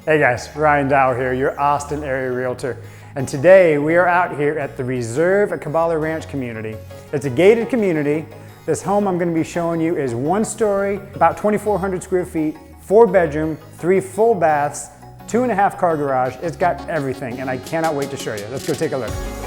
Hey guys, Ryan Dowell here, your Austin area realtor. And today we are out here at the Reserve at Caballo Ranch community. It's a gated community. This home I'm going to be showing you is 1 story, about 2,400 square feet, 4 bedroom, 3 full baths, 2.5 car garage. It's got everything and I cannot wait to show you. Let's go take a look.